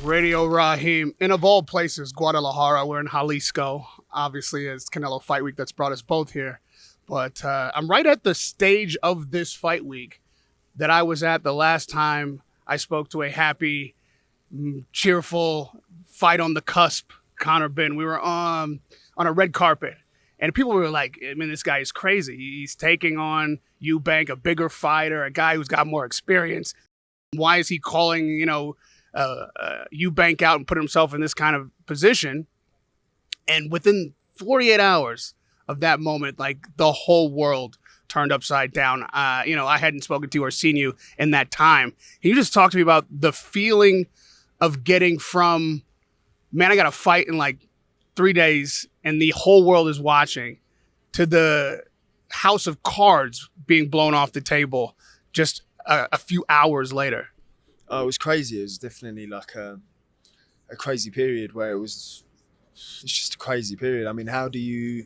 Radio Rahim. And of all places, Guadalajara. We're in Jalisco. Obviously, it's Canelo Fight Week that's brought us both here. But I'm right at the stage of this fight week that I was at the last time I spoke to a happy, cheerful, fight on the cusp Conor Benn. We were on a red carpet. And people were like, I mean, this guy is crazy. He's taking on Eubank, a bigger fighter, a guy who's got more experience. Why is he calling, Eubank out and put himself in this kind of position? And within 48 hours of that moment, like the whole world turned upside down. I hadn't spoken to you or seen you in that time. Can you just talk to me about the feeling of getting from, man, I got to fight in like 3 days and the whole world is watching, to the house of cards being blown off the table just a few hours later? Oh, it was crazy. It was definitely like a crazy period where it's just a crazy period. I mean, how do you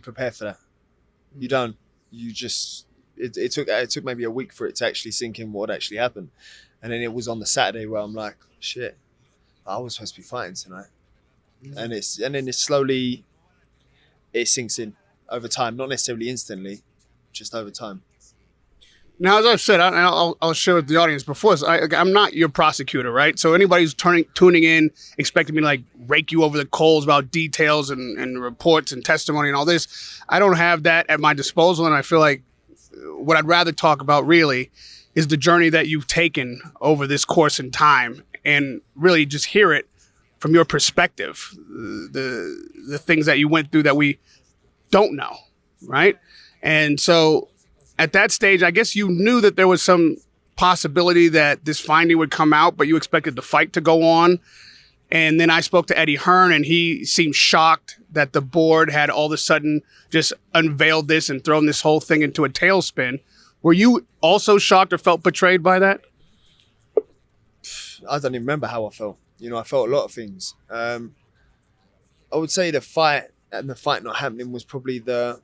prepare for that? You don't. You just, it took maybe a week for it to actually sink in what actually happened. And then it was on the Saturday where I'm like, shit, I was supposed to be fighting tonight. And then it slowly, it sinks in over time, not necessarily instantly, just over time. Now, as I've said, I'll share with the audience before this, I'm not your prosecutor, right? So anybody who's tuning in, expecting me to like rake you over the coals about details and reports and testimony and all this, I don't have that at my disposal. And I feel like what I'd rather talk about really is the journey that you've taken over this course in time, and really just hear it from your perspective, the things that you went through that we don't know, right? And so at that stage, I guess you knew that there was some possibility that this finding would come out, but you expected the fight to go on. And then I spoke to Eddie Hearn, and he seemed shocked that the board had all of a sudden just unveiled this and thrown this whole thing into a tailspin. Were you also shocked or felt betrayed by that? I don't even remember how I felt. I felt a lot of things. I would say the fight and the fight not happening was probably I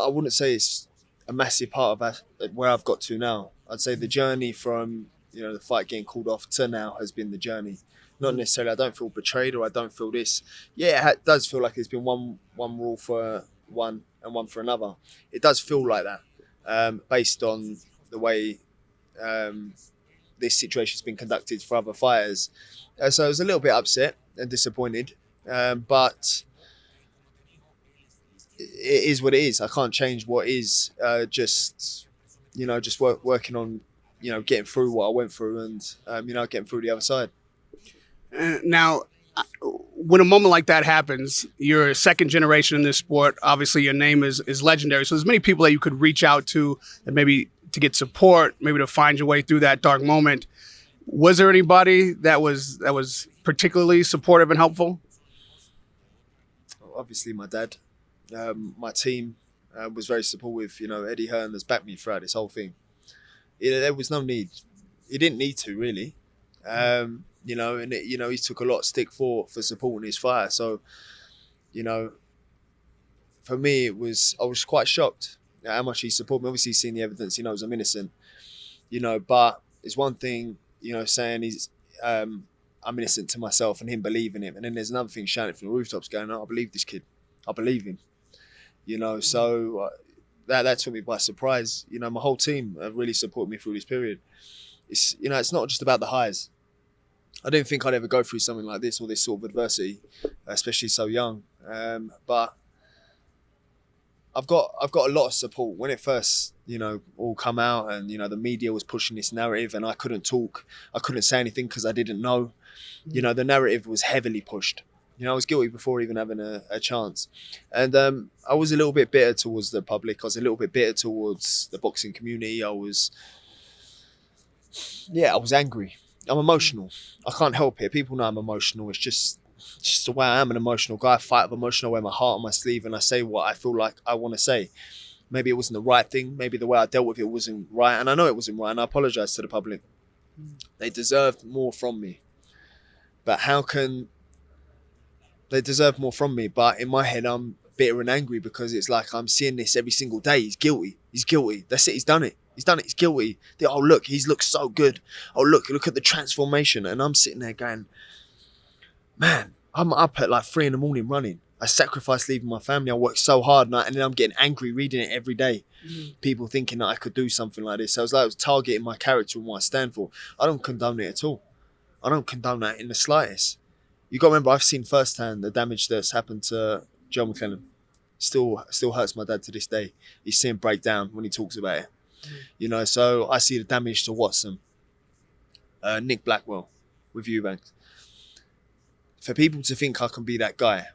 wouldn't say it's a massive part of where I've got to now. I'd say the journey from, the fight getting called off to now has been the journey. Not necessarily I don't feel betrayed or I don't feel this. Yeah, it does feel like it's been one rule for one and one for another. It does feel like that, based on the way this situation's been conducted for other fighters. So I was a little bit upset and disappointed, but it is what it is. I can't change what is. Working on, getting through what I went through and, getting through the other side. Now, when a moment like that happens, you're a second generation in this sport. Obviously, your name is legendary. So there's many people that you could reach out to and maybe to get support, maybe to find your way through that dark moment. Was there anybody that was particularly supportive and helpful? Obviously, my dad. My team was very supportive. Eddie Hearn has backed me throughout this whole thing. There was no need. He didn't need to, really. He took a lot of stick for supporting his fighter. So, for me, I was quite shocked at how much he supported me. Obviously, he's seen the evidence. He knows I'm innocent. But it's one thing, saying I'm innocent to myself and him believing him. And then there's another thing shouting from the rooftops going, I believe this kid. I believe him. So that took me by surprise. My whole team have really supported me through this period. It's not just about the highs. I didn't think I'd ever go through something like this or this sort of adversity, especially so young. But I've got a lot of support. When it first, all come out and, the media was pushing this narrative and I couldn't talk, I couldn't say anything because I didn't know. The narrative was heavily pushed. I was guilty before even having a chance. And I was a little bit bitter towards the public. I was a little bit bitter towards the boxing community. I was angry. I'm emotional. I can't help it. People know I'm emotional. It's just the way I am, an emotional guy. I fight with emotion. I wear my heart on my sleeve and I say what I feel like I want to say. Maybe it wasn't the right thing. Maybe the way I dealt with it wasn't right. And I know it wasn't right. And I apologize to the public. They deserved more from me. But they deserve more from me, but in my head, I'm bitter and angry because it's like I'm seeing this every single day. He's guilty. He's guilty. That's it. He's done it. He's done it. He's guilty. Oh, look, he's looked so good. Oh, look at the transformation. And I'm sitting there going, man, I'm up at like 3 a.m. running. I sacrificed leaving my family. I worked so hard, and then I'm getting angry reading it every day. People thinking that I could do something like this. So I was targeting my character and what I stand for. I don't condone it at all. I don't condone that in the slightest. You got to remember, I've seen firsthand the damage that's happened to Joe McClellan. Still hurts my dad to this day. He's seeing break down when he talks about it. You know, so I see the damage to Watson, Nick Blackwell with Eubank. For people to think I can be that guy,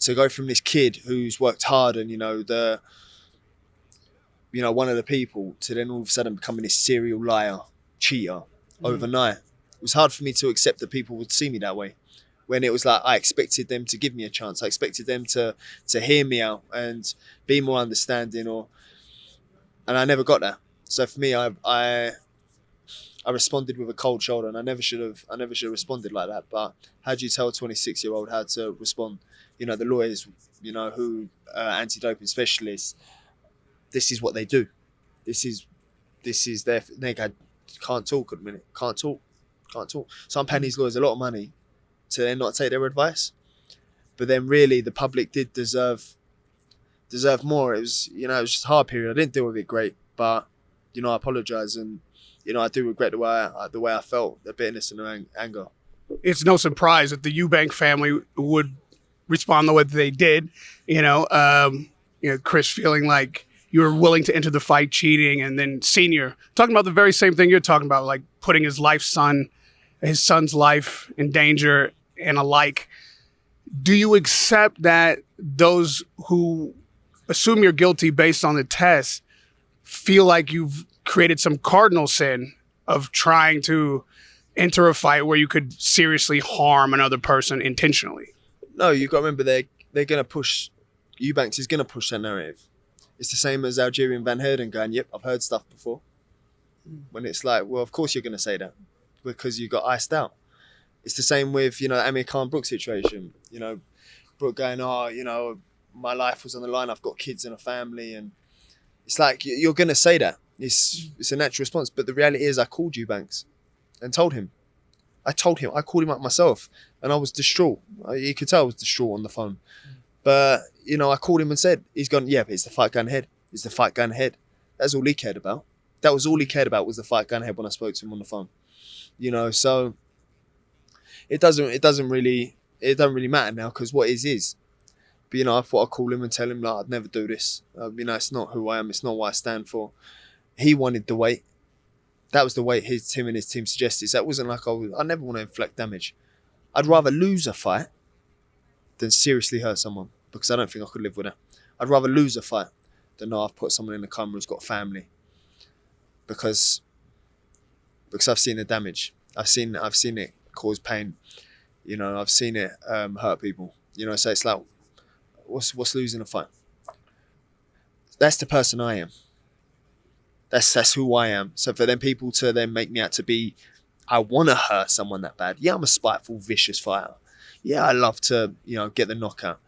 to go from this kid who's worked hard and one of the people, to then all of a sudden becoming this serial liar, cheater overnight. It was hard for me to accept that people would see me that way. When it was like I expected them to give me a chance, I expected them to hear me out and be more understanding, and I never got that. So for me, I responded with a cold shoulder, and I never should have responded like that. But how do you tell a 26-year-old how to respond? You know, the lawyers, who anti-doping specialists, this is what they do. This is they can't talk at the minute. Can't talk. So I'm paying these lawyers a lot of money to then not take their advice. But then really the public did deserve more. It was just a hard period. I didn't deal with it great, but I apologise, and I do regret the way I felt, the bitterness and the anger. It's no surprise that the Eubank family would respond the way that they did. Chris feeling like you were willing to enter the fight cheating, and then Senior talking about the very same thing you're talking about, like putting his son's life in danger and alike. Do you accept that those who assume you're guilty based on the test feel like you've created some cardinal sin of trying to enter a fight where you could seriously harm another person intentionally? No, you've got to remember they're going to push, Eubanks is going to push that narrative. It's the same as Algerian Van Herden going, yep, I've heard stuff before. When it's like, well, of course you're going to say that because you got iced out. It's the same with, Amir Khan Brook situation. Brook going, my life was on the line. I've got kids and a family. And it's like, you're going to say that. It's a natural response. But the reality is I called Eubanks and told him. I called him up myself, and I was distraught. You could tell I was distraught on the phone. But, I called him and said, he's gone, yeah, but it's the fight going ahead. It's the fight going ahead. That's all he cared about. That was all he cared about, was the fight going ahead when I spoke to him on the phone. So it doesn't really matter now, because what is. But, I thought I'd call him and tell him, like, I'd never do this. It's not who I am. It's not what I stand for. He wanted the weight. That was the weight him and his team suggested. So that wasn't like I never want to inflict damage. I'd rather lose a fight than seriously hurt someone, because I don't think I could live with that. I'd rather lose a fight than I've put someone in the coma who's got a family. Because I've seen the damage. I've seen it cause pain. I've seen it hurt people. So it's like, what's losing a fight? That's the person I am. That's who I am. So for them people to then make me out to be, I want to hurt someone that bad. Yeah, I'm a spiteful, vicious fighter. Yeah, I love to, get the knockout.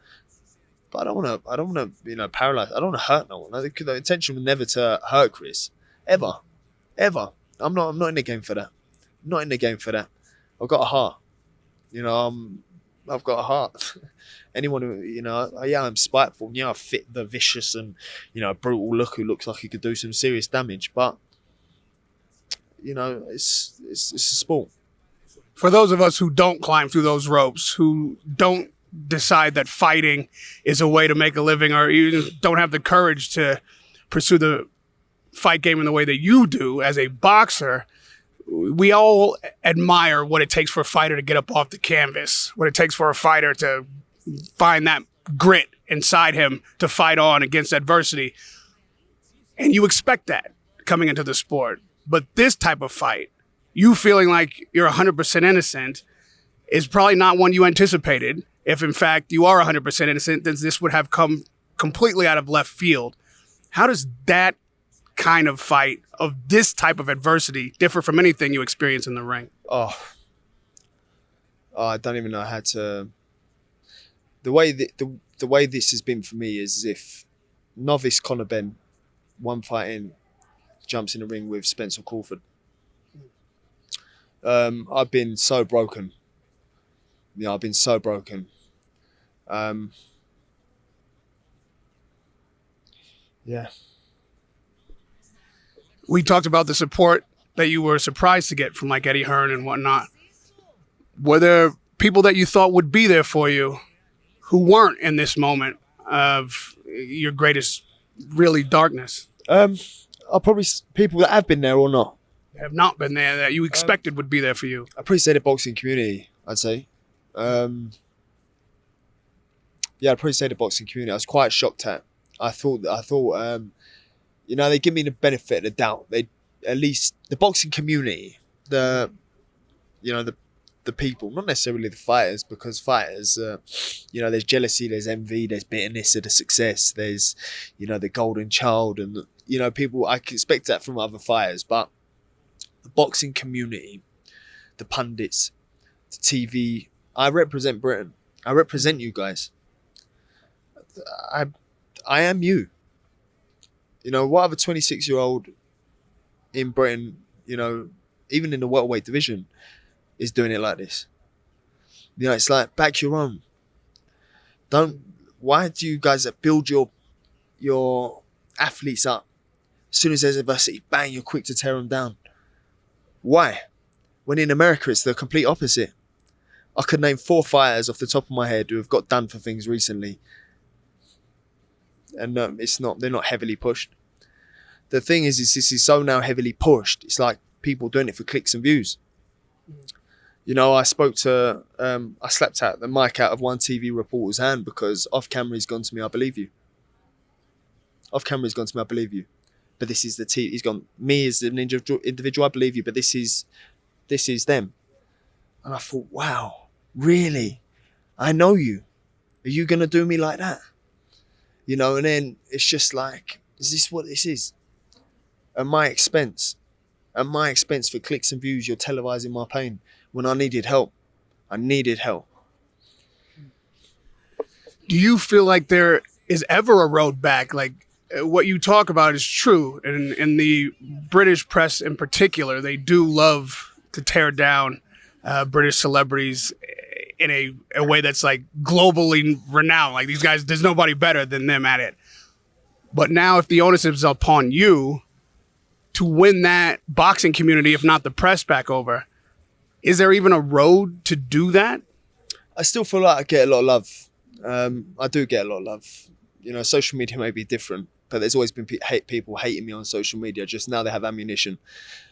But I don't want to, paralyze. I don't want to hurt no one. The intention was never to hurt Chris, ever. I'm not in the game for that. Not in the game for that. I've got a heart. I've got a heart. Anyone who, I'm spiteful. Yeah, I fit the vicious and, brutal look who looks like he could do some serious damage. But, it's a sport. For those of us who don't climb through those ropes, who don't decide that fighting is a way to make a living, or even don't have the courage to pursue the fight game in the way that you do as a boxer, we all admire what it takes for a fighter to get up off the canvas, what it takes for a fighter to find that grit inside him to fight on against adversity. And you expect that coming into the sport. But this type of fight, you feeling like you're 100% innocent, is probably not one you anticipated. If in fact you are 100% innocent, then this would have come completely out of left field. How does that kind of fight of this type of adversity differ from anything you experience in the ring? Oh, I don't even know how to. The way this has been for me is as if novice Conor Benn one fight in, jumps in the ring with Spencer Crawford. I've been so broken. Yeah, I've been so broken. Yeah. We talked about the support that you were surprised to get from like Eddie Hearn and whatnot. Were there people that you thought would be there for you who weren't in this moment of your greatest really darkness? I'll probably people that have been there or not. Have not been there that you expected would be there for you. I appreciate the boxing community, I'd say. Yeah, I'd probably say the boxing community. I was quite shocked at. I thought, you know, they give me the benefit of the doubt. They, at least the boxing community, the people, not necessarily the fighters, because fighters, you know, there's jealousy, there's envy, there's bitterness of the success, there's, you know, the golden child, and you know, people. I can expect that from other fighters, but the boxing community, the pundits, the TV. I represent Britain. I represent you guys. I am you. You know, what other 26-year-old in Britain, you know, even in the welterweight division, is doing it like this? You know, it's like, back your own. Why do you guys build your athletes up? As soon as there's adversity, bang, you're quick to tear them down. Why? When in America, it's the complete opposite. I could name 4 fighters off the top of my head who have got done for things recently. And they're not heavily pushed. The thing is this is so now heavily pushed. It's like people doing it for clicks and views. You know, I slapped out the mic out of one TV reporter's hand because off camera he's gone to me, I believe you. Off camera he's gone to me, I believe you. But this is the TV. He's gone, me as an individual, I believe you, but this is them. And I thought, wow, really? I know you. Are you going to do me like that? You know, and then it's just like, is this what this is? At my expense. At my expense for clicks and views, you're televising my pain when I needed help. I needed help. Do you feel like there is ever a road back? Like, what you talk about is true. And in the British press in particular, they do love to tear down British celebrities in a way that's like globally renowned. Like, these guys, there's nobody better than them at it. But now if the onus is upon you to win that boxing community, if not the press, back over, is there even a road to do that? I still feel like I get a lot of love. I do get a lot of love. You know, social media may be different, but there's always been people hating me on social media. Just now they have ammunition,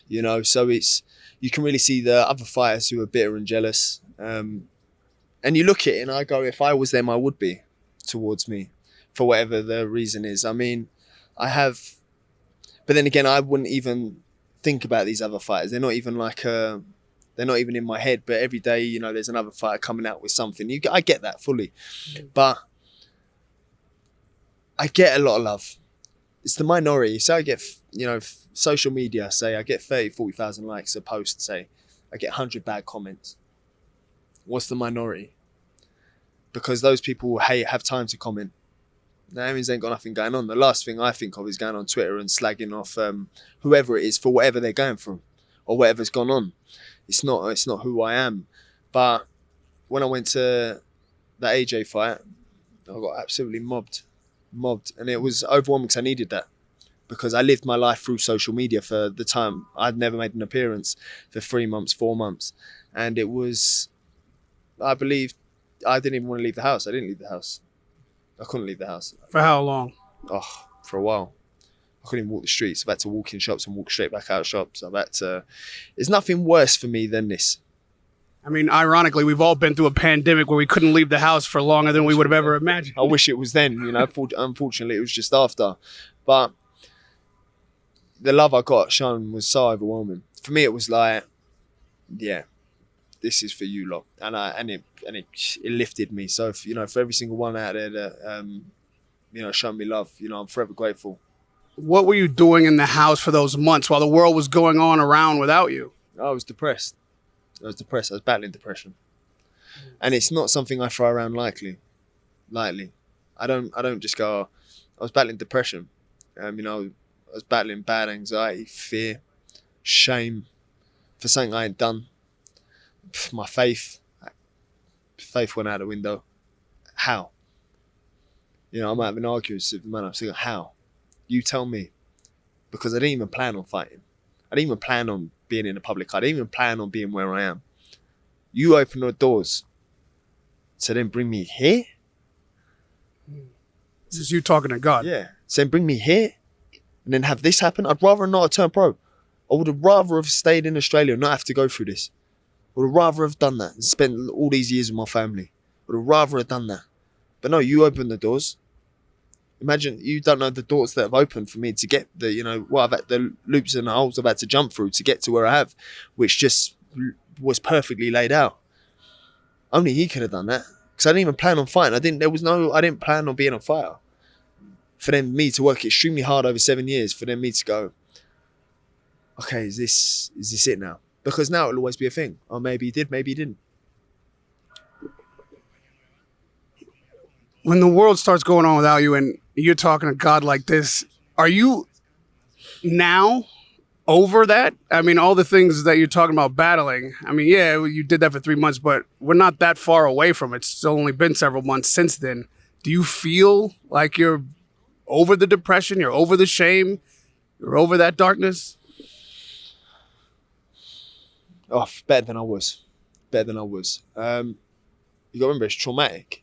you know. So you can really see the other fighters who are bitter and jealous. And you look at it and I go, if I was them, I would be towards me for whatever the reason is. I mean, but then again, I wouldn't even think about these other fighters. They're not even they're not even in my head. But every day, you know, there's another fighter coming out with something. I get that fully, but I get a lot of love. It's the minority. So I get, you know, social media, say I get 30, 40,000 likes a post, say I get 100 bad comments. What's the minority? Because those people have time to comment. That means they ain't got nothing going on. The last thing I think of is going on Twitter and slagging off whoever it is for whatever they're going through or whatever's gone on. It's not who I am. But when I went to the AJ fight, I got absolutely mobbed. And it was overwhelming because I needed that. Because I lived my life through social media for the time. I'd never made an appearance for 3 months, 4 months. And it was, I believe, I didn't even want to leave the house. I didn't leave the house. I couldn't leave the house. For how long? Oh, for a while. I couldn't even walk the streets. I've had to walk in shops and walk straight back out of shops. There's nothing worse for me than this. I mean, ironically, we've all been through a pandemic where we couldn't leave the house for longer than we would have ever imagined. I wish it was then, you know. Unfortunately, it was just after. But the love I got shown was so overwhelming. For me, it was like, yeah, this is for you lot. And it lifted me. So, if, you know, for every single one out there that, you know, shown me love, you know, I'm forever grateful. What were you doing in the house for those months while the world was going on around without you? I was depressed. I was battling depression. And it's not something I throw around lightly. I don't just go, I was battling depression. You know, I was battling bad anxiety, fear, shame for something I ain't done. My faith went out the window. How? You know, I might have been arguing with the man. I'm saying, how? You tell me. Because I didn't even plan on fighting. I didn't even plan on being in the public eye. I didn't even plan on being where I am. You open the doors to then bring me here? This is you talking to God. Yeah. So then bring me here and then have this happen? I'd rather not have turned pro. I would have rather have stayed in Australia and not have to go through this. I would have rather have done that and spent all these years with my family. I would have rather have done that. But no, you opened the doors. Imagine, you don't know the doors that have opened for me to get the, you know, what I've had, the loops and the holes I've had to jump through to get to where I have, which just was perfectly laid out. Only he could have done that. Because I didn't even plan on fighting. I didn't plan on being a fighter. For them, me to work extremely hard over 7 years, for them, me to go, okay, is this it now? Because now it'll always be a thing. Oh, maybe he did, maybe he didn't. When the world starts going on without you and you're talking to God like this, are you now over that? I mean, all the things that you're talking about battling, I mean, yeah, you did that for 3 months, but we're not that far away from it. It's only been several months since then. Do you feel like you're over the depression, you're over the shame, you're over that darkness? Oh, better than I was. You got to remember, it's traumatic.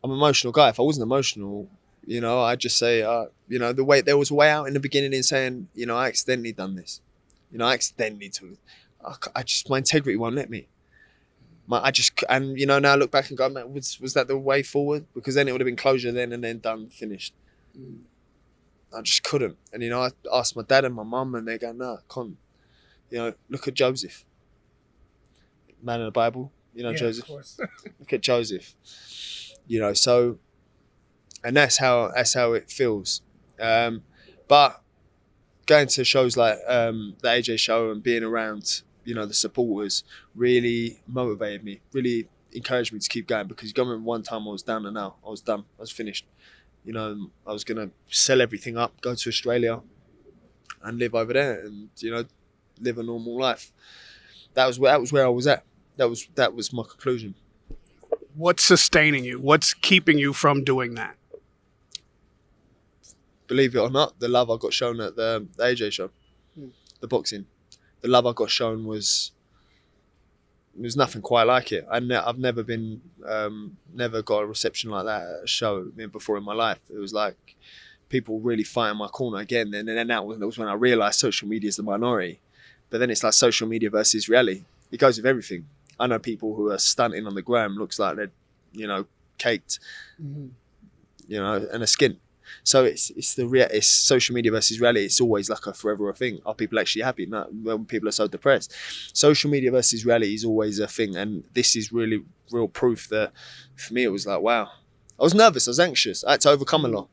I'm an emotional guy. If I wasn't emotional, you know, I'd just say, you know, there was a way out in the beginning in saying, you know, I accidentally done this. You know, my integrity won't let me. And you know, now I look back and go, man, was that the way forward? Because then it would have been closure then and then done, finished. I just couldn't. And, you know, I asked my dad and my mum and they go, no, can't. You know, look at Joseph. Man in the Bible, you know, yeah, Joseph. Of course. Look at Joseph. You know, so, and that's how it feels. But going to shows like the AJ show and being around, you know, the supporters really motivated me, really encouraged me to keep going, because you got to remember one time I was down and out. I was done. I was finished. You know, I was going to sell everything up, go to Australia and live over there and, you know, live a normal life. That was where I was at. That was my conclusion. What's sustaining you? What's keeping you from doing that? Believe it or not, the love I got shown at the AJ show, the boxing, the love I got shown was nothing quite like it. I've never been, never got a reception like that at a show before in my life. It was like people really fighting my corner again. And then that was when I realised social media is the minority. But then it's like social media versus reality. It goes with everything. I know people who are stunting on the gram, looks like they're, you know, caked, you know, and a skin. So it's social media versus reality. It's always like a forever a thing. Are people actually happy? No, when people are so depressed. Social media versus reality is always a thing. And this is really real proof that for me, it was like, wow. I was nervous. I was anxious. I had to overcome a lot.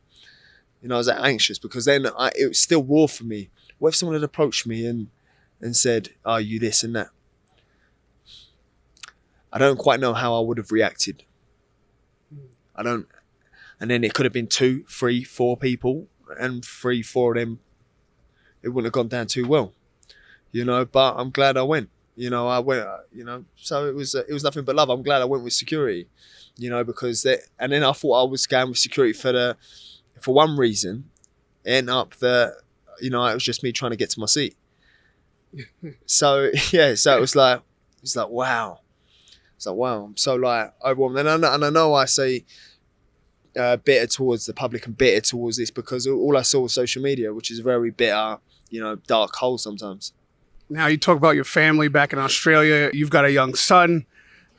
You know, I was anxious because then it was still raw for me. What if someone had approached me and said, are you this and that? I don't quite know how I would have reacted. And then it could have been 2, 3, 4 people, and 3, 4 of them, it wouldn't have gone down too well, you know. But I'm glad I went. You know, I went. You know, so it was nothing but love. I'm glad I went with security, you know, because and then I thought I was going with security for one reason, end up that, you know, it was just me trying to get to my seat. So yeah, so it was like wow. It's like, wow, I'm so like overwhelmed. And I know I say bitter towards the public and bitter towards this because all I saw was social media, which is a very bitter, you know, dark hole sometimes. Now you talk about your family back in Australia. You've got a young son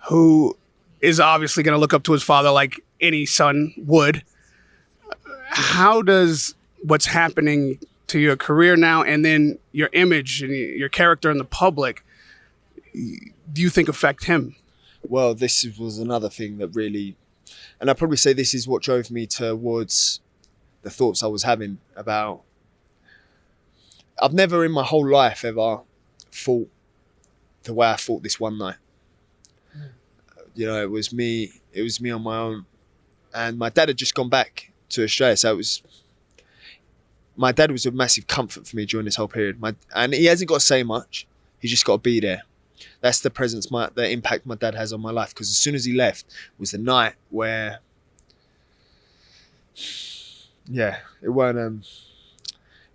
who is obviously going to look up to his father like any son would. How does what's happening to your career now and then your image and your character in the public, do you think affect him? Well, this was another thing that really, and I'd probably say this is what drove me towards the thoughts I was having about, I've never in my whole life ever fought the way I fought this one night. You know, it was me on my own. And my dad had just gone back to Australia. So my dad was a massive comfort for me during this whole period. And he hasn't got to say much. He's just got to be there. That's the presence, the impact my dad has on my life. Because as soon as he left was the night where, yeah, it weren't.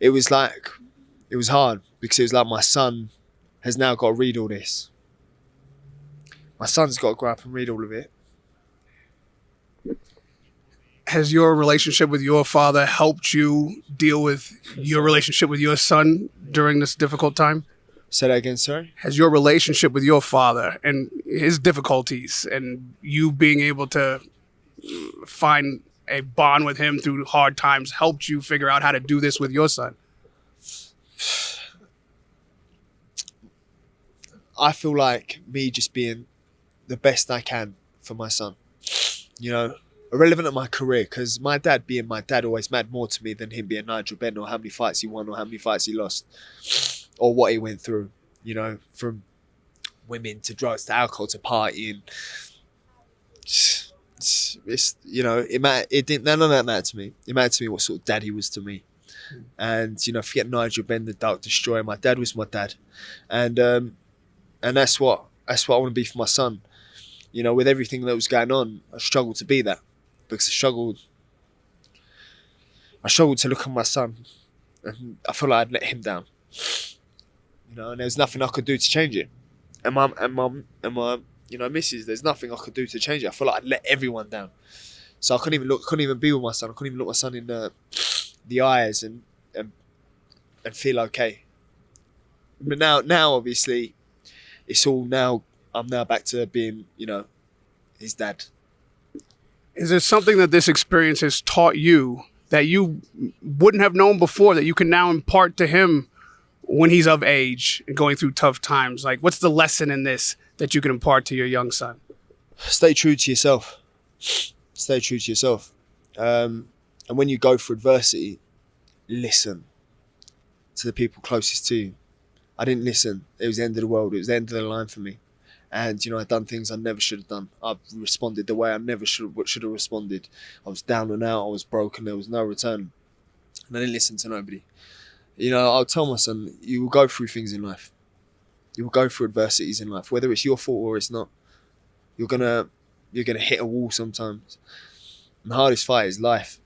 It was hard because it was like my son has now got to read all this. My son's got to grow up and read all of it. Has your relationship with your father helped you deal with your relationship with your son during this difficult time? Say that again, sorry? Has your relationship with your father and his difficulties and you being able to find a bond with him through hard times helped you figure out how to do this with your son? I feel like me just being the best I can for my son, you know, irrelevant of my career, because my dad being my dad always mattered more to me than him being Nigel Benn, or how many fights he won, or how many fights he lost, or what he went through, you know, from women to drugs to alcohol to partying. It's you know, it didn't, none of that mattered to me. It mattered to me what sort of dad he was to me. And, you know, forget Nigel Benn, the Dark Destroyer. My dad was my dad. And that's what I want to be for my son. You know, with everything that was going on, I struggled to be that. Because I struggled to look at my son, and I feel like I'd let him down. You know, and there was nothing I could do to change it. And my you know, missus, there's nothing I could do to change it. I feel like I'd let everyone down. So I couldn't even be with my son. I couldn't even look my son in the eyes and feel okay. But now obviously, it's all now. I'm now back to being, you know, his dad. Is there something that this experience has taught you that you wouldn't have known before that you can now impart to him when he's of age and going through tough times? Like, what's the lesson in this that you can impart to your young son? Stay true to yourself. Stay true to yourself. And when you go through adversity, listen to the people closest to you. I didn't listen. It was the end of the world. It was the end of the line for me. And, you know, I'd done things I never should have done. I've responded the way I never should have responded. I was down and out. I was broken. There was no return. And I didn't listen to nobody. You know, I'll tell my son, you will go through things in life. You will go through adversities in life, whether it's your fault or it's not. You're gonna hit a wall sometimes. And the hardest fight is life.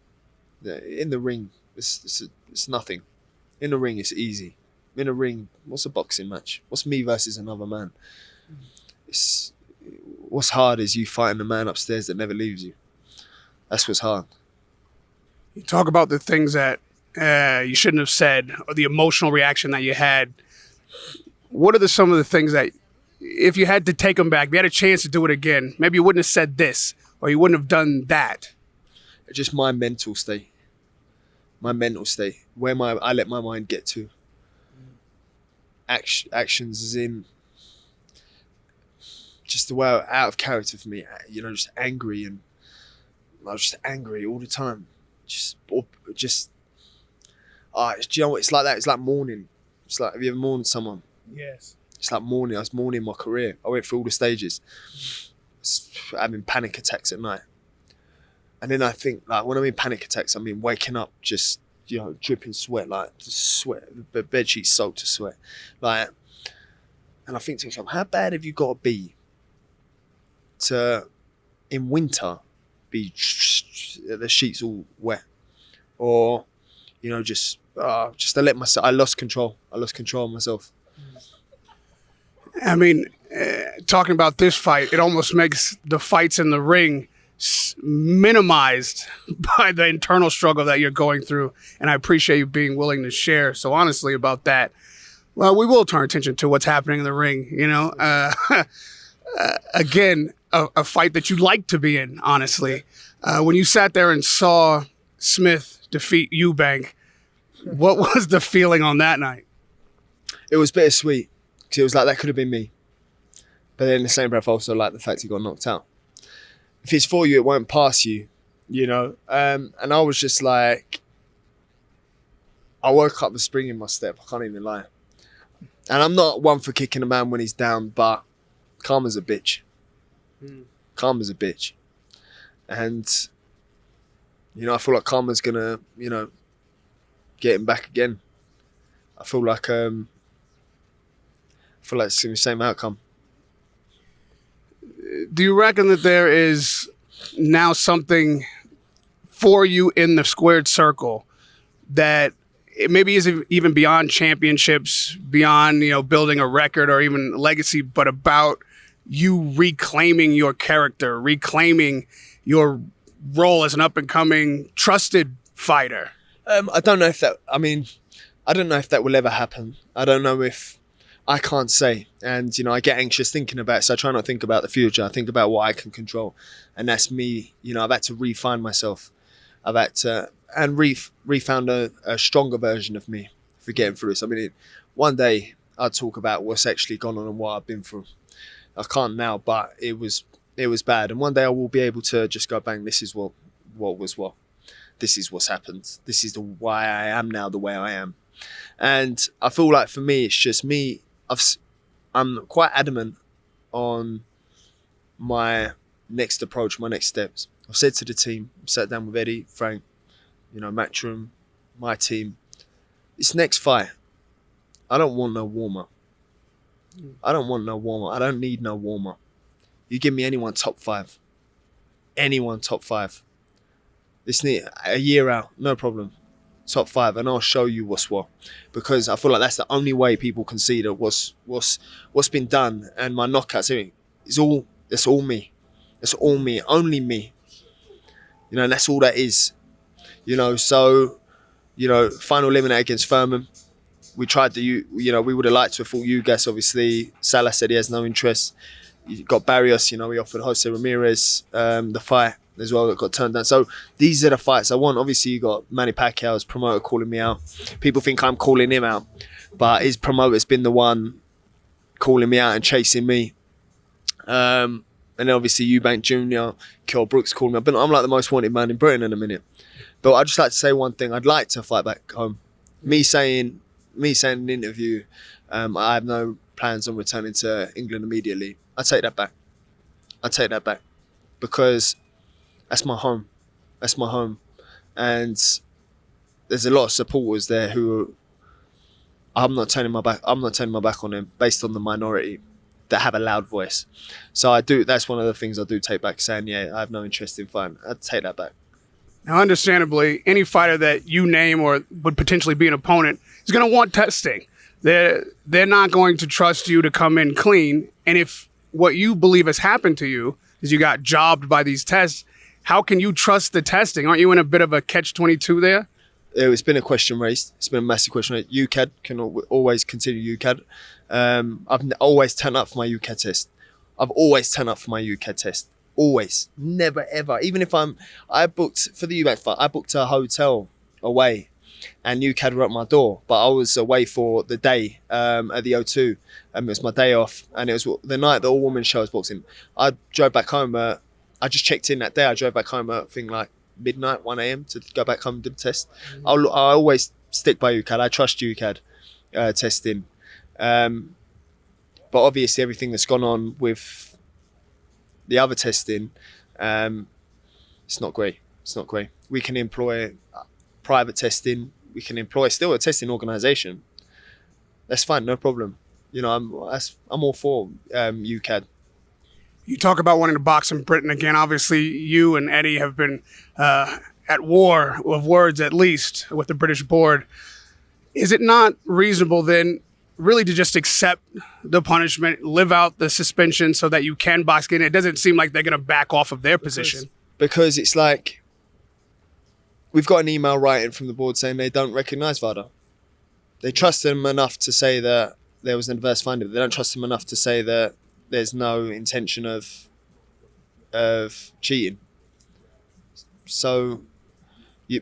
In the ring, it's nothing. In the ring, it's easy. In the ring, what's a boxing match? What's me versus another man? What's hard is you fighting the man upstairs that never leaves you. That's what's hard. You talk about the things that you shouldn't have said, or the emotional reaction that you had. What are some of the things that, if you had to take them back, if you had a chance to do it again, maybe you wouldn't have said this, or you wouldn't have done that? Just my mental state. My mental state. Where I let my mind get to. Actions as in just the way out of character for me, you know, just angry, and I was just angry all the time. Do you know what? It's like that. It's like mourning. It's like, have you ever mourned someone? Yes. It's like mourning. I was mourning my career. I went through all the stages. Having panic attacks at night. And then I think, like, when I'm in panic attacks, I mean waking up just, you know, dripping sweat, like sweat, the bed sheets soaked to sweat. Like, and I think to myself, how bad have you got to be to, in winter, be the sheets all wet? Or, you know, just to let myself, I lost control of myself. I mean, talking about this fight, it almost makes the fights in the ring minimized by the internal struggle that you're going through. And I appreciate you being willing to share so honestly about that. Well, we will turn attention to what's happening in the ring, you know. Again, a fight that you like to be in, honestly. When you sat there and saw Smith defeat Eubank, what was the feeling on that night? It was bittersweet, because it was like, that could have been me. But then in the same breath, I also like the fact he got knocked out. If it's for you, it won't pass you, you know. And I was just like, I woke up with a spring in my step. I can't even lie. And I'm not one for kicking a man when he's down, but karma's a bitch. Karma's a bitch. And, you know, I feel like karma's going to, you know, getting back again. I feel like it's going to be the same outcome. Do you reckon that there is now something for you in the squared circle that it maybe isn't even beyond championships, beyond, building a record or even legacy, but about you reclaiming your character, reclaiming your role as an up-and-coming trusted fighter? I don't know if that will ever happen. I don't know if, I can't say. And, I get anxious thinking about it, so I try not to think about the future. I think about what I can control. And that's me. I've had to refine myself. I've had to, and refound a stronger version of me for getting through this. One day I'll talk about what's actually gone on and what I've been through. I can't now, but it was bad. And one day I will be able to just go, bang, this is what was what. This is what's happened. This is why I am now the way I am. And I feel like for me, it's just me. I'm quite adamant on my next approach, my next steps. I've said to the team, sat down with Eddie, Frank, Matchroom, my team. This next fight, I don't want no warm-up. I don't need no warm-up. You give me anyone top 5. Anyone top 5. This need a year out, no problem. Top 5, and I'll show you what's what. Because I feel like that's the only way people can see that what's been done. And my knockouts, it's all me. It's all me, only me. And that's all that is. So, final eliminator against Furman. We tried we would have liked to have fought UKAD, obviously. Salah said he has no interest. You got Barrios, we offered Jose Ramirez the fight as well that got turned down. So these are the fights I want. Obviously, you got Manny Pacquiao's promoter calling me out. People think I'm calling him out, but his promoter's been the one calling me out and chasing me. And then obviously Eubank Jr., Kell Brooks calling me out. But I'm like the most wanted man in Britain in a minute. But I'd just like to say one thing. I'd like to fight back home. Me saying in an interview, I have no plans on returning to England immediately. I take that back. Because that's my home. And there's a lot of supporters there who I'm not turning my back on them based on the minority that have a loud voice. So that's one of the things I do take back, saying, I have no interest in fighting. I'd take that back. Now, understandably, any fighter that you name or would potentially be an opponent is going to want testing. They're not going to trust you to come in clean. And if what you believe has happened to you is you got jobbed by these tests, how can you trust the testing? Aren't you in a bit of a catch-22 there? It's been a question raised. It's been a massive question raised. UKAD can always continue UKAD. I've always turned up for my UKAD test. Always. Never, ever. Even if I booked, for the Eubank fight, I booked a hotel away and UKAD were at my door, but I was away for the day at the O2. It was my day off, and it was the night the all-woman show was boxing. I drove back home. I just checked in that day. I drove back home at like midnight, 1 a.m. to go back home and do the test. I always stick by UKAD. I trust UKAD testing. But obviously everything that's gone on with the other testing, it's not great. We can employ private testing. We can employ still a testing organisation. That's fine, no problem. I'm all for UKAD. You talk about wanting to box in Britain again. Obviously, you and Eddie have been at war of words, at least, with the British board. Is it not reasonable then really to just accept the punishment, live out the suspension so that you can box again? It doesn't seem like they're going to back off of their position. Because it's like, we've got an email writing from the board saying they don't recognise VADA. They trust them enough to say that there was an adverse finding. They don't trust them enough to say that there's no intention of cheating. So,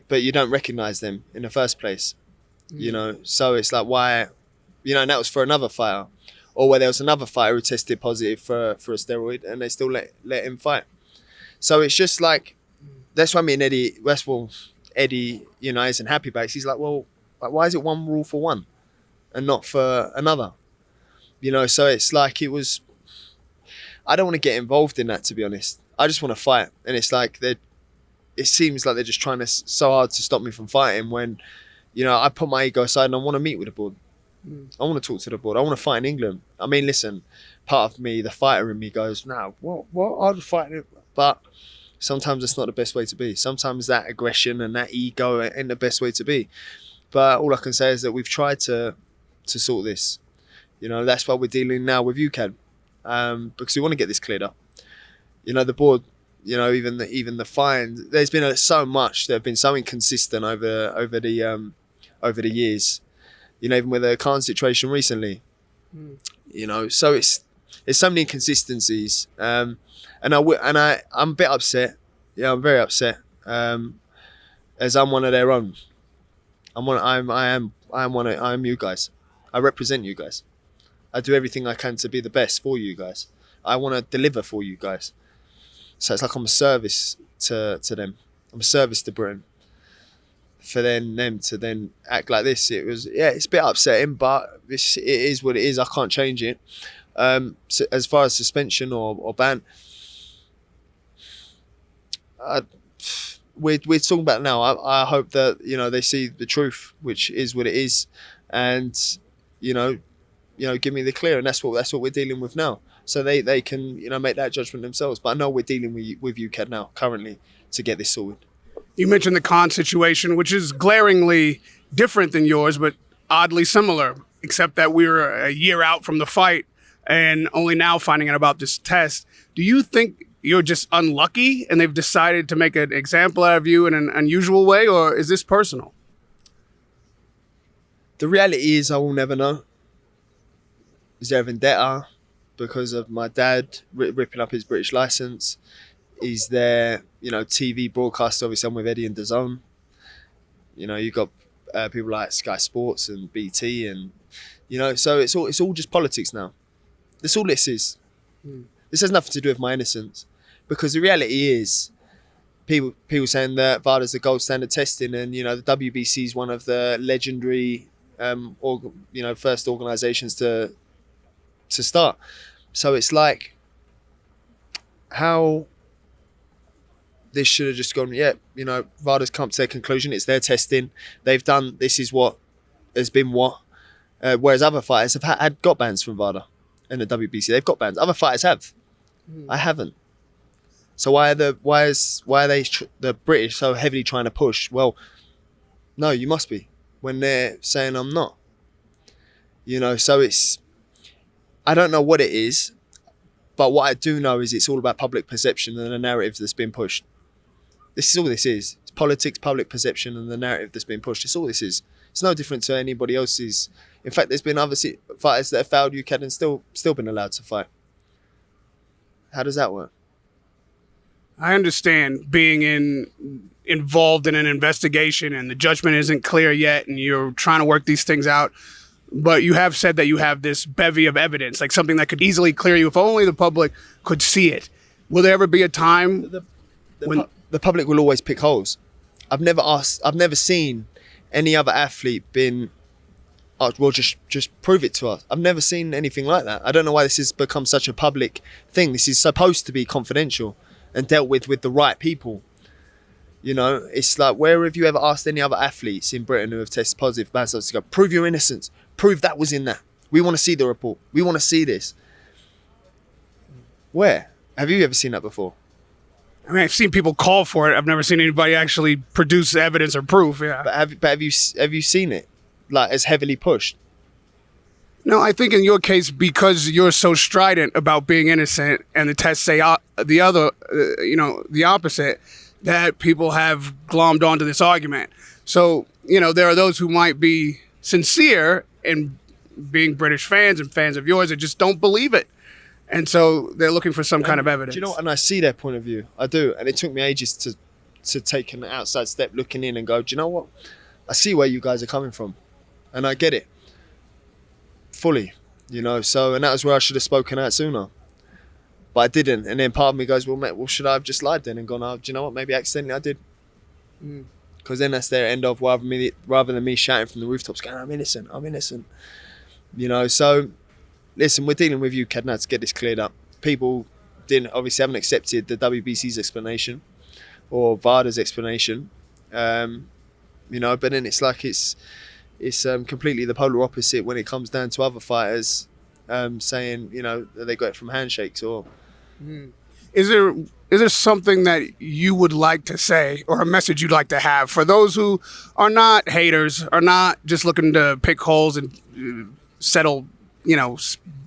but you don't recognise them in the first place, So it's like, why, and that was for another fighter, or where there was another fighter who tested positive for a steroid, and they still let him fight. So it's just like, that's why me and Eddie, Eddie, isn't happy about it. He's like, well, why is it one rule for one and not for another? So it's like, I don't want to get involved in that, to be honest. I just want to fight. And it's like, it seems like they're just trying so hard to stop me from fighting when, You know, I put my ego aside and I want to meet with the board. I want to talk to the board. I want to fight in England. I mean, listen, part of me, the fighter in me goes, no, what? I'd fight it. But sometimes it's not the best way to be. Sometimes that aggression and that ego ain't the best way to be. But all I can say is that we've tried to sort this. You know, that's why we're dealing now with UKAD, because we want to get this cleared up. You know, the board, you know, even the fines. There's been so much. They've been so inconsistent over the years. You know, even with the Khan situation recently. You know, so it's so many inconsistencies. And I'm a bit upset. Yeah, I'm very upset. As I'm one of their own. I'm you guys. I represent you guys. I do everything I can to be the best for you guys. I want to deliver for you guys. So it's like I'm a service to them. I'm a service to Britain. For them to then act like this, it's a bit upsetting, but it is what it is. I can't change it. So as far as suspension or ban, we're talking about now. I hope that, you know, they see the truth, which is what it is, and you know, give me the clear, and that's what we're dealing with now. So they can, you know, make that judgment themselves. But I know we're dealing with UKAD now currently to get this sorted. You mentioned the Khan situation, which is glaringly different than yours, but oddly similar, except that we were a year out from the fight and only now finding out about this test. Do you think you're just unlucky and they've decided to make an example out of you in an unusual way, or is this personal? The reality is I will never know. Is there a vendetta because of my dad ripping up his British license? Is there, you know, TV broadcast? Obviously, I'm with Eddie and DAZN. You know, you've got people like Sky Sports and BT, and you know, so it's all just politics now. That's all this is. This has nothing to do with my innocence, because the reality is, people saying that VADA's the gold standard testing, and you know, the WBC is one of the legendary, first organisations to start. So it's like how. This should have just gone, yeah, you know, VADA's come to their conclusion. It's their testing. They've done, this is what has been what. Whereas other fighters have got bans from VADA and the WBC. They've got bans. Other fighters have. I haven't. So why are the British so heavily trying to push? Well, no, you must be, when they're saying I'm not. You know, so I don't know what it is, but what I do know is it's all about public perception and the narrative that's been pushed. This is all this is. It's politics, public perception, and the narrative that's been pushed. It's all this is. It's no different to anybody else's. In fact, there's been other fighters that have failed UKAD and still been allowed to fight. How does that work? I understand being involved in an investigation and the judgment isn't clear yet and you're trying to work these things out. But you have said that you have this bevy of evidence, like something that could easily clear you if only the public could see it. Will there ever be a time when the public will always pick holes? I've never seen any other athlete been, oh, well, just prove it to us. I've never seen anything like that. I don't know why this has become such a public thing. This is supposed to be confidential and dealt with the right people. You know, it's like, where have you ever asked any other athletes in Britain who have tested positive for bans to go, prove your innocence, prove that was in that. We want to see the report. We want to see this. Where? Have you ever seen that before? I mean, I've seen people call for it. I've never seen anybody actually produce evidence or proof. Yeah. But have you seen it, like, as heavily pushed? No, I think in your case, because you're so strident about being innocent and the tests say the opposite, that people have glommed onto this argument. So, you know, there are those who might be sincere in being British fans and fans of yours that just don't believe it. And so they're looking for some kind of evidence. Do you know what? And I see their point of view. I do. And it took me ages to take an outside step, looking in and go, do you know what? I see where you guys are coming from. And I get it. Fully. You know, so, and that was where I should have spoken out sooner. But I didn't. And then part of me goes, well, mate, should I have just lied then and gone, oh, do you know what? Maybe accidentally I did. Because then that's their end of, rather than me shouting from the rooftops, going, I'm innocent. You know, so listen, we're dealing with UKAD now to get this cleared up. People haven't accepted the WBC's explanation or VADA's explanation. You you know. But then it's like it's completely the polar opposite when it comes down to other fighters saying, you know, that they got it from handshakes or. Is there something that you would like to say or a message you'd like to have for those who are not haters, are not just looking to pick holes and settle, you know,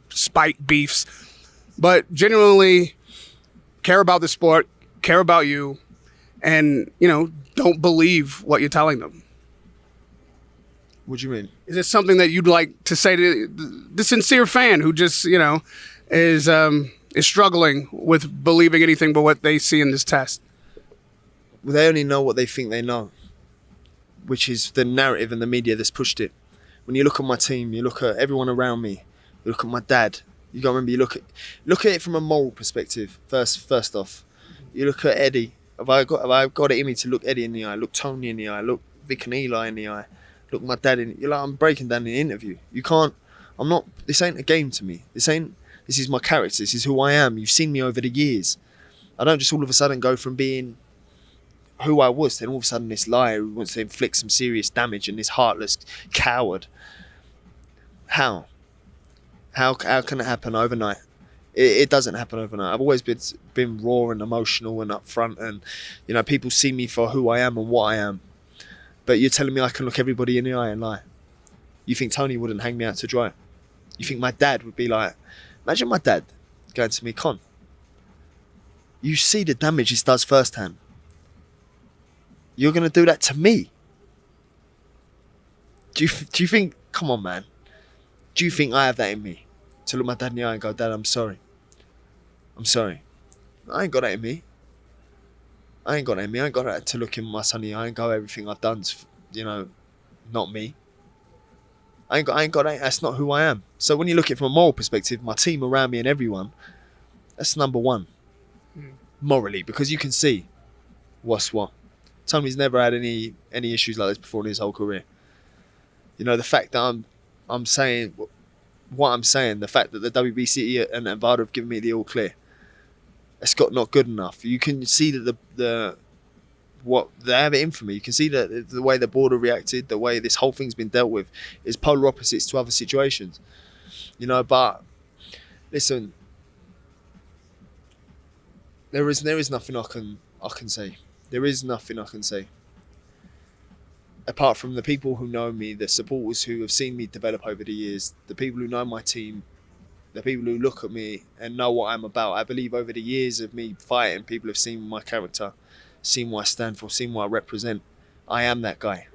spite beefs, but genuinely care about the sport, care about you, and, you know, don't believe what you're telling them? What do you mean? Is it something that you'd like to say to the sincere fan who just, you know, is struggling with believing anything but what they see in this test? Well, they only know what they think they know, which is the narrative and the media that's pushed it. When you look at my team, you look at everyone around me, you look at my dad, you got to remember, you look at it from a moral perspective. First off, you look at Eddie. Have I got it in me to look Eddie in the eye, look Tony in the eye, look Vic and Eli in the eye, look my dad in? You're like, I'm breaking down the interview. You can't. I'm not. This ain't a game to me. This is my character. This is who I am. You've seen me over the years. I don't just all of a sudden go from being who I was, then all of a sudden this liar who wants to inflict some serious damage and this heartless coward. How can it happen overnight? It doesn't happen overnight. I've always been raw and emotional and upfront, and, you know, people see me for who I am and what I am. But you're telling me I can look everybody in the eye and lie? You think Tony wouldn't hang me out to dry? You think my dad would be like, imagine my dad going to me, Con, you see the damage this does firsthand. You're going to do that to me? Do you think, come on, man. Do you think I have that in me? To look my dad in the eye and go, Dad, I'm sorry. I'm sorry. I ain't got that in me. I ain't got that to look in my son in the eye and go, everything I've done's, you know, not me. I ain't got that. That's not who I am. So when you look at it from a moral perspective, my team around me and everyone, that's number one. Morally, because you can see what's what. Tony's never had any issues like this before in his whole career. You know, the fact that I'm saying what I'm saying, the fact that the WBC and Nevada have given me the all clear, it's not good enough. You can see that what they have it in for me. You can see that the way the border reacted, the way this whole thing's been dealt with, is polar opposites to other situations. You know, but listen, there is nothing I can say. There is nothing I can say. Apart from the people who know me, the supporters who have seen me develop over the years, the people who know my team, the people who look at me and know what I'm about. I believe over the years of me fighting, people have seen my character, seen what I stand for, seen what I represent. I am that guy.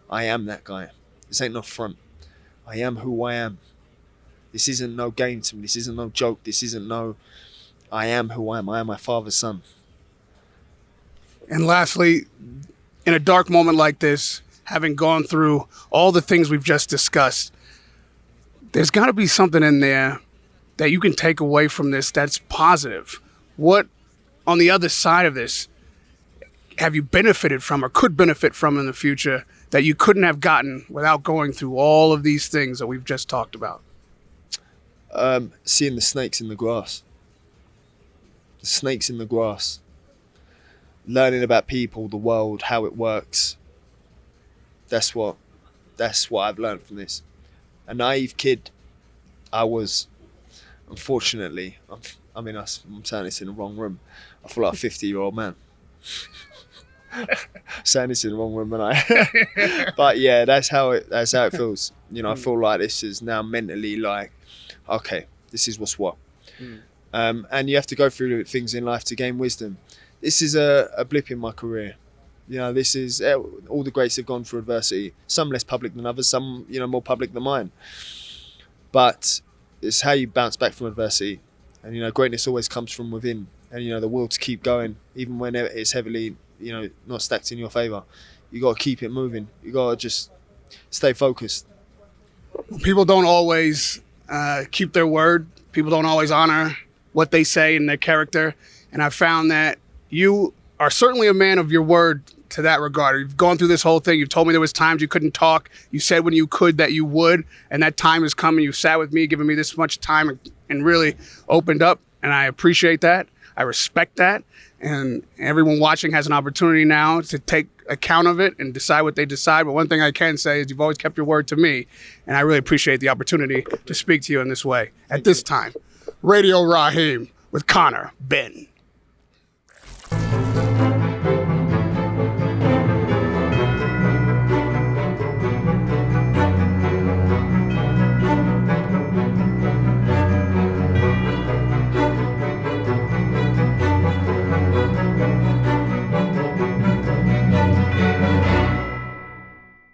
I am that guy. This ain't no front. I am who I am. This isn't no game to me. This isn't no joke. This isn't no... I am who I am. I am my father's son. And lastly, in a dark moment like this, having gone through all the things we've just discussed, there's got to be something in there that you can take away from this that's positive. What, on the other side of this, have you benefited from or could benefit from in the future that you couldn't have gotten without going through all of these things that we've just talked about? Seeing the snakes in the grass. The snakes in the grass. Learning about people, the world, how it works. That's what I've learned from this. A naive kid, I was. Unfortunately, I'm saying this in the wrong room. I feel like a 50-year-old man. Saying this in the wrong room, and but yeah, that's how it feels. You know, I feel like this is now mentally like, okay, this is what's what. And you have to go through things in life to gain wisdom. This is a blip in my career. You know, this is all the greats have gone through adversity. Some less public than others, some, you know, more public than mine. But it's how you bounce back from adversity. And, you know, greatness always comes from within. And, you know, the will to keep going, even when it's heavily, you know, not stacked in your favour. You got to keep it moving. You got to just stay focused. People don't always keep their word. People don't always honor what they say in their character. And I found that you are certainly a man of your word to that regard. You've gone through this whole thing. You've told me there was times you couldn't talk. You said when you could that you would, and that time has come and you sat with me, giving me this much time and really opened up, and I appreciate that. I respect that. And everyone watching has an opportunity now to take account of it and decide what they decide. But one thing I can say is you've always kept your word to me. And I really appreciate the opportunity to speak to you in this way at this time. Radio Rahim with Conor Benn.